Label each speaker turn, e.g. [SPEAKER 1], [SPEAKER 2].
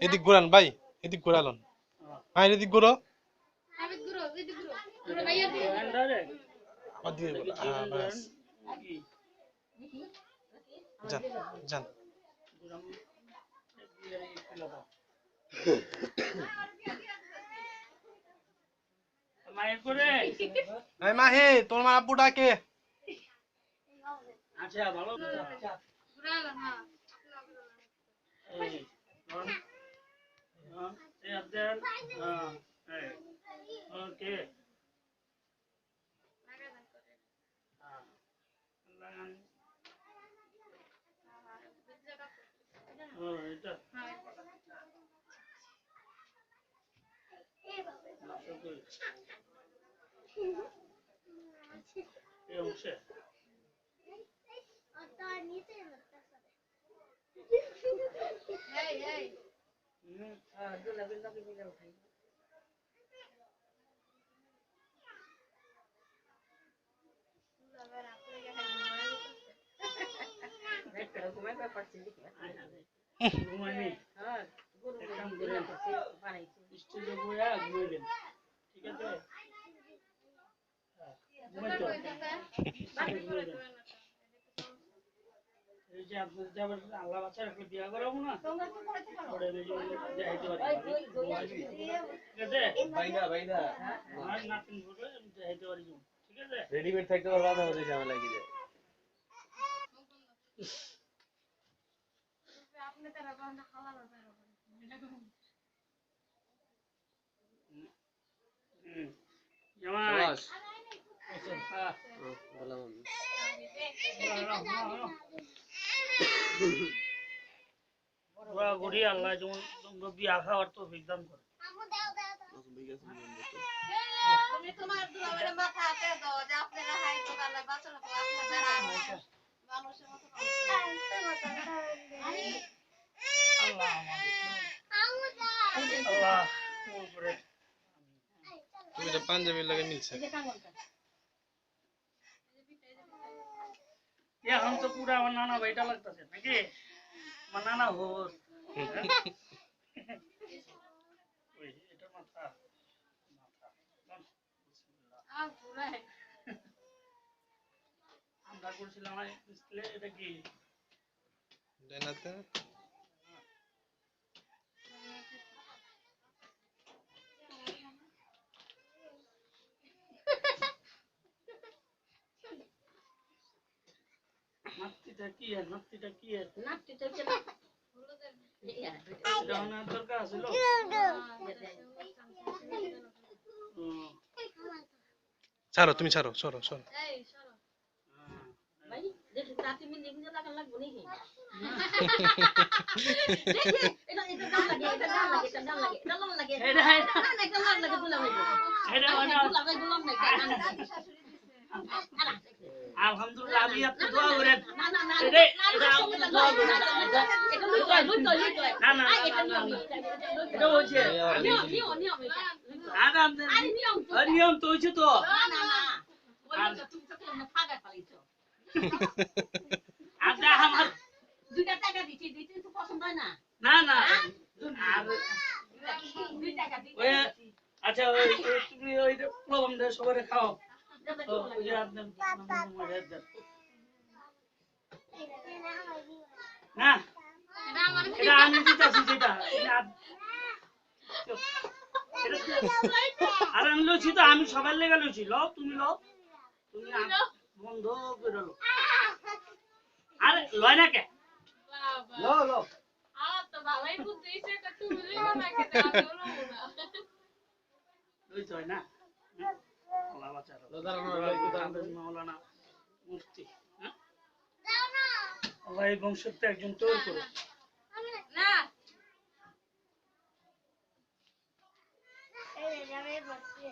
[SPEAKER 1] এদিক ঘুরান ভাই, এদিক ঘুরালন ভাই, এদিক ঘুরো আবার দিয়ে বলো। বাস যান যান। এই মাহি, তোর মা আব্বু ডাকে।
[SPEAKER 2] আচ্ছা ভালো ওকে এটা এই অংশে ঘুমাইনি স্টেজে বইয়া ঘুমাইবেন, ঠিক আছে? ঘুমাইতো এই যে আপনি যাবেন আল্লাহ বাচ্চা রাখলে বিয়া করাবো না ওরে যাইতে পারি, ঠিক আছে? বাইনা বাইনা আর নাতিন বলে যাইতে পারি, ঠিক আছে? রেডিমেড থাকতে পারবা না, ওদের ঝামেলা কি যায়। আপনি তারা বান্দা খালা না তারা জামাই ঘুরি আল্লাহ যেমন বিয়া খাওয়ার তো বিধান করে।
[SPEAKER 1] পাঞ্জাবি লাগে মিলছে।
[SPEAKER 2] এখন তো পুরা আমার নানা ভাইটা লাগতেছে নাকি, আমার নানা হোস এটা মাথা আমরা করছিলাম এটা কি
[SPEAKER 1] ডাইনাতে
[SPEAKER 2] নাতিটা কি আর নাতিটা কি আর নাতিটা কি এটা না দরকার ছিল।
[SPEAKER 1] ছাড়ো, তুমি ছাড়ো, সরো সরো।
[SPEAKER 3] ভাই দেখি তাতে মিন দেখি লাগা লাগবো নাকি এটা এটা দাম লাগে, এটা দাম লাগে, এটা দাম লাগে, এটা দাম লাগে, এটা না এটা দাম লাগে দুলা ভাই,
[SPEAKER 2] এটা
[SPEAKER 3] দুলা ভাই দুলা নাই
[SPEAKER 2] আলহামদুলিল্লাহ আমি আপনি দোয়া করেন।
[SPEAKER 3] না না না
[SPEAKER 2] এটা এটা
[SPEAKER 3] দোয়া করেন, এটা লুই কয়
[SPEAKER 2] না না
[SPEAKER 3] এটা নিয়ম,
[SPEAKER 2] এটা হচ্ছে
[SPEAKER 3] নিয়ম নিয়ম এটা
[SPEAKER 2] আরে নিয়ম তো হচ্ছে তো
[SPEAKER 3] না না না বলি তো তুমি তো কেন ফাগা পালিছো
[SPEAKER 2] আচ্ছা আমার
[SPEAKER 3] 2 টাকা দিছি, দিতে তো পছন্দ হয় না।
[SPEAKER 2] না না আর
[SPEAKER 3] 2 টাকা দিছি।
[SPEAKER 2] আচ্ছা ওই তুমি ওই প্রবলেম দে সবারে খাও ওই যে আপনি না এটা আমি দিতেছি যেটা আর আমি লইছি তো, আমি সবার লেগে লইছি। লও তুমি লও, তুমি বন্ধ করে লো। আরে লয় না কে লো লো
[SPEAKER 4] তো ভালোই বুঝতেইছে এটা তুমি লিখো না কেন আমি বলবো না
[SPEAKER 2] লই তো না আল্লাহ বাঁচারো মাওলানা মুফতি দাও না আল্লাহ এই বংশতে একজন তৈরি করে
[SPEAKER 4] না
[SPEAKER 2] এই যাবে বসে